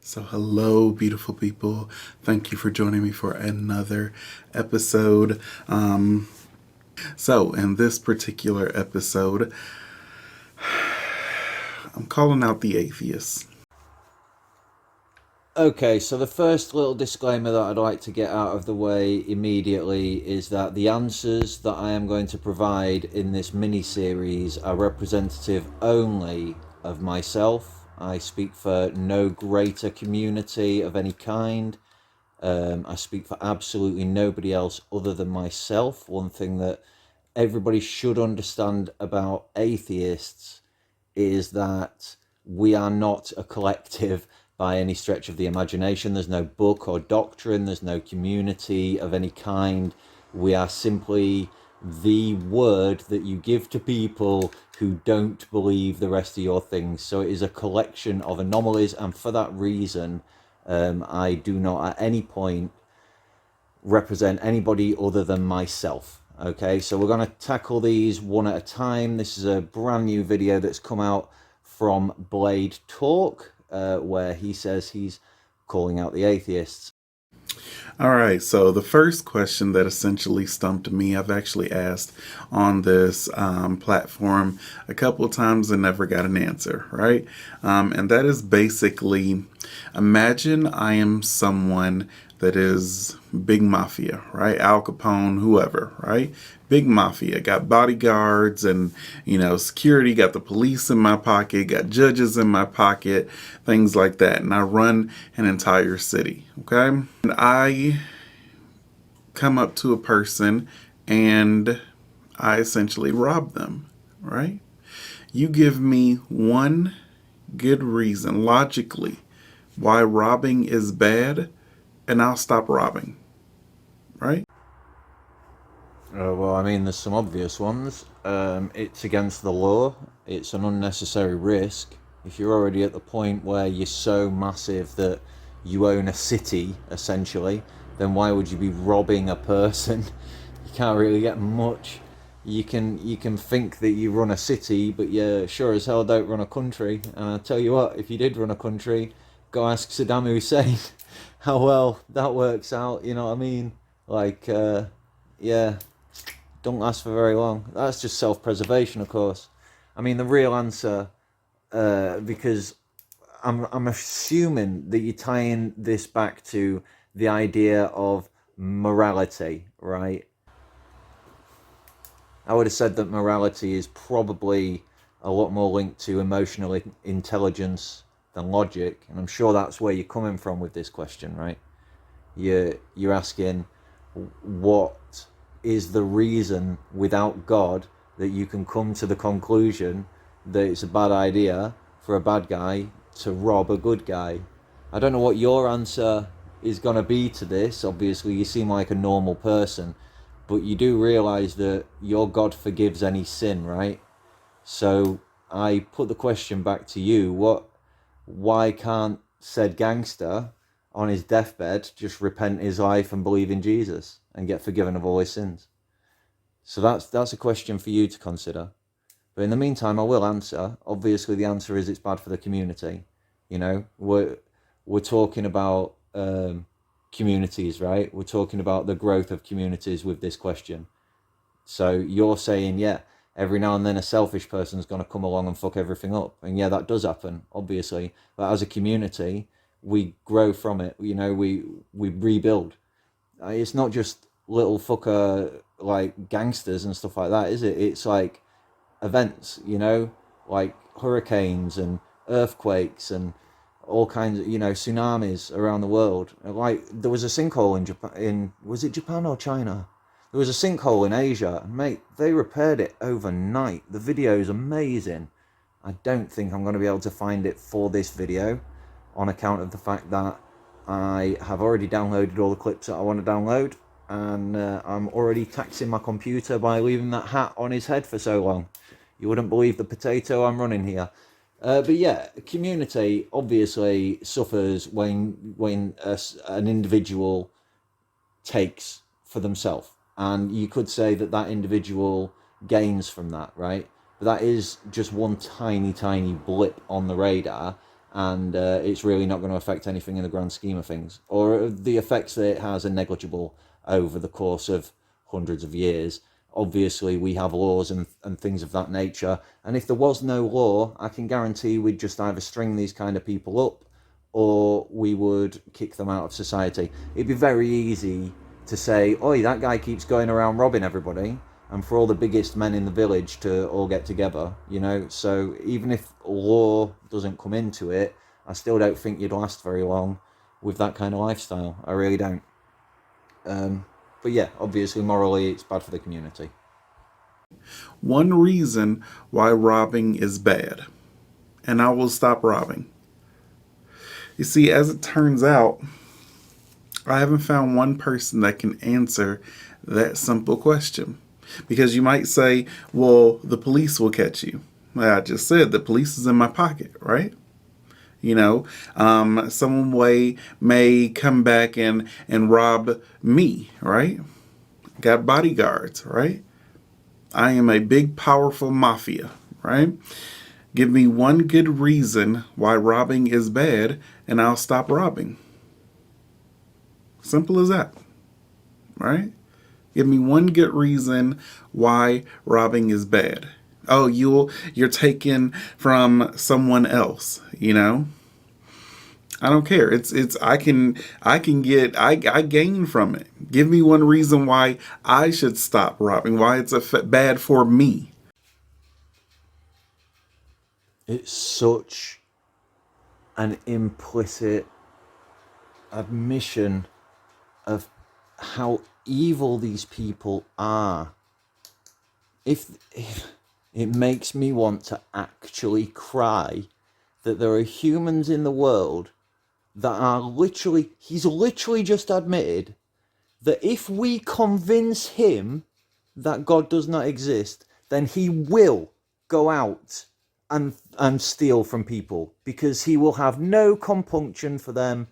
So, hello, beautiful people. Thank you for joining me for another episode. In this particular episode, I'm calling out the atheists. Okay, so the first little disclaimer that I'd like to get out of the way immediately is that the answers that I am going to provide in this mini series are representative only of myself. I speak for no greater community of any kind. I speak for absolutely nobody else other than myself. One thing that everybody should understand about atheists is that we are not a collective by any stretch of the imagination. There's no book or doctrine, there's no community of any kind. We are simply the word that you give to people who don't believe the rest of your things. So it is a collection of anomalies, and for that reason, I do not at any point represent anybody other than myself. Okay, so we're going to tackle these one at a time. This is a brand new video that's come out from Blade Talk, where he says he's calling out the atheists. All right, so the first question that essentially stumped me, I've actually asked on this platform a couple of times and never got an answer, right? And that is basically, imagine I am someone that is big mafia, right? Al Capone, whoever, right? Big mafia, got bodyguards and, security, got the police in my pocket, got judges in my pocket, things like that. And I run an entire city, okay? And I come up to a person and I essentially rob them, right? You give me one good reason, logically, why robbing is bad, and I'll stop robbing, right? Well, I mean, there's some obvious ones. It's against the law. It's an unnecessary risk. If you're already at the point where you're so massive that you own a city, essentially, then why would you be robbing a person? You can't really get much. You can think that you run a city, but you sure as hell don't run a country. And I tell you what, if you did run a country, go ask Saddam Hussein how well that works out. You know what I mean? Like, yeah, don't last for very long. That's just self-preservation, of course. I mean, the real answer, because I'm assuming that you're tying this back to the idea of morality, right? I would have said that morality is probably a lot more linked to emotional intelligence than logic, and I'm sure that's where you're coming from with this question, right? You're asking, what is the reason without God that you can come to the conclusion that it's a bad idea for a bad guy to rob a good guy? I don't know what your answer is going to be to this. Obviously, you seem like a normal person, but you do realize that your God forgives any sin, right? So I put the question back to you. Why can't said gangster on his deathbed just repent his life and believe in Jesus and get forgiven of all his sins? So that's a question for you to consider. But in the meantime, I will answer. Obviously, the answer is it's bad for the community. We're talking about communities, right? We're talking about the growth of communities with this question. So you're saying, yeah, every now and then a selfish person's going to come along and fuck everything up. And yeah, that does happen, obviously. But as a community, we grow from it. We rebuild. It's not just little fucker like gangsters and stuff like that, is it? It's like events, like hurricanes and earthquakes and all kinds of, tsunamis around the world. Like there was a sinkhole in Japan, was it Japan or China? There was a sinkhole in Asia, and mate, they repaired it overnight. The video is amazing. I don't think I'm going to be able to find it for this video on account of the fact that I have already downloaded all the clips that I want to download, and I'm already taxing my computer by leaving that hat on his head for so long. You wouldn't believe the potato I'm running here. But yeah, community obviously suffers when an individual takes for themselves, and you could say that that individual gains from that, right? But that is just one tiny blip on the radar, and it's really not going to affect anything in the grand scheme of things, or the effects that it has are negligible over the course of hundreds of years. Obviously, we have laws and things of that nature, and if there was no law, I can guarantee we'd just either string these kind of people up, or we would kick them out of society. It'd be very easy to say, oi, that guy keeps going around robbing everybody, and for all the biggest men in the village to all get together, you know. So even if law doesn't come into it, I still don't think you'd last very long with that kind of lifestyle. I really don't. But yeah, obviously, morally, it's bad for the community. One reason why robbing is bad, and I will stop robbing. You see, as it turns out, I haven't found one person that can answer that simple question. Because you might say, well, the police will catch you. Like I just said, the police is in my pocket, right? You know, someone may come back and rob me, right? Got bodyguards, right? I am a big, powerful mafia, right? Give me one good reason why robbing is bad, and I'll stop robbing. Simple as that, right? Give me one good reason why robbing is bad. Oh, you're taking from someone else, you know? I don't care. I gain from it. Give me one reason why I should stop robbing, why it's bad for me. It's such an implicit admission of how evil these people are. If it makes me want to actually cry that there are humans in the world that are literally, he's literally just admitted that if we convince him that God does not exist, then he will go out and steal from people because he will have no compunction for them.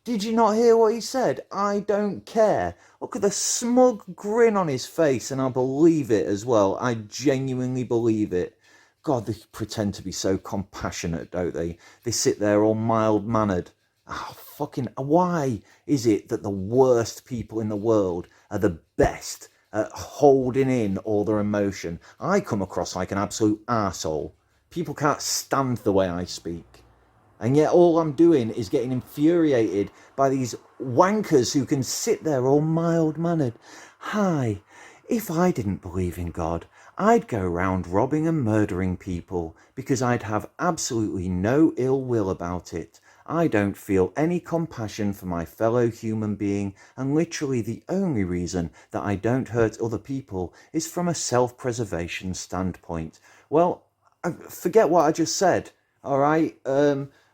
Did you not hear what he said? I don't care. Look at the smug grin on his face, and I believe it as well. I genuinely believe it. God, they pretend to be so compassionate, don't they? They sit there all mild-mannered. Oh, fucking, why is it that the worst people in the world are the best at holding in all their emotion? I come across like an absolute arsehole. People can't stand the way I speak. And yet all I'm doing is getting infuriated by these wankers who can sit there all mild-mannered. Hi, if I didn't believe in God, I'd go round robbing and murdering people because I'd have absolutely no ill will about it. I don't feel any compassion for my fellow human being, and literally the only reason that I don't hurt other people is from a self-preservation standpoint. Well, forget what I just said, all right?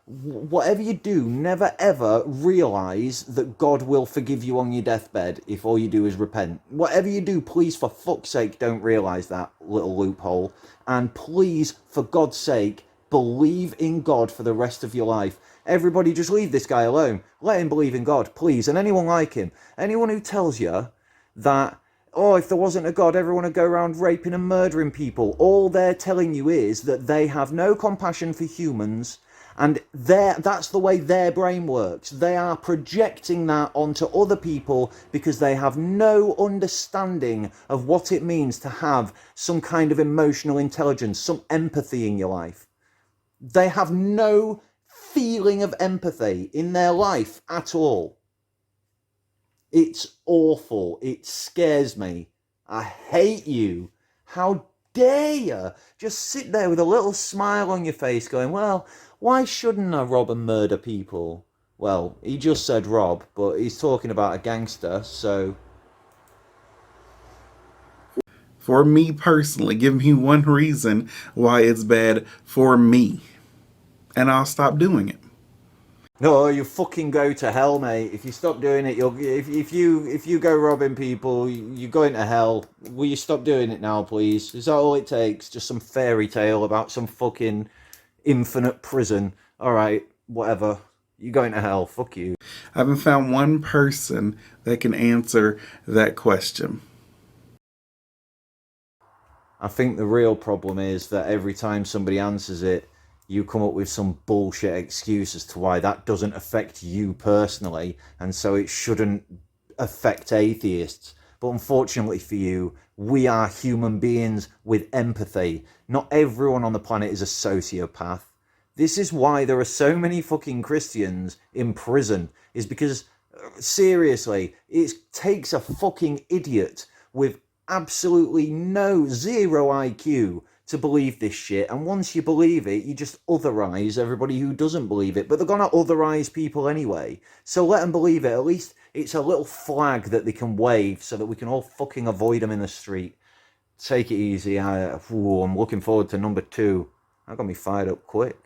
Whatever you do, never ever realise that God will forgive you on your deathbed if all you do is repent. Whatever you do, please, for fuck's sake, don't realise that little loophole. And please, for God's sake, believe in God for the rest of your life. Everybody just leave this guy alone. Let him believe in God, please. And anyone like him, anyone who tells you that, oh, if there wasn't a God, everyone would go around raping and murdering people, all they're telling you is that they have no compassion for humans, and that's the way their brain works. They are projecting that onto other people because they have no understanding of what it means to have some kind of emotional intelligence, some empathy in your life. They have no feeling of empathy in their life at all. It's awful. It scares me. I hate you. How dare you just sit there with a little smile on your face going, well, why shouldn't I rob and murder people? Well, he just said rob, but he's talking about a gangster, so... For me personally, give me one reason why it's bad for me, and I'll stop doing it. No, you fucking go to hell, mate. If you stop doing it, if you go robbing people, you're going to hell. Will you stop doing it now, please? Is that all it takes? Just some fairy tale about some fucking infinite prison. Alright, whatever. You're going to hell. Fuck you. I haven't found one person that can answer that question. I think the real problem is that every time somebody answers it, you come up with some bullshit excuse as to why that doesn't affect you personally, and so it shouldn't affect atheists. But unfortunately for you, we are human beings with empathy. Not everyone on the planet is a sociopath. This is why there are so many fucking Christians in prison, is because, seriously, it takes a fucking idiot with absolutely no zero IQ to believe this shit. And once you believe it, you just otherize everybody who doesn't believe it. But they're gonna otherize people anyway. So let them believe it. At least it's a little flag that they can wave so that we can all fucking avoid them in the street. Take it easy. I'm looking forward to number 2. That got me fired up quick.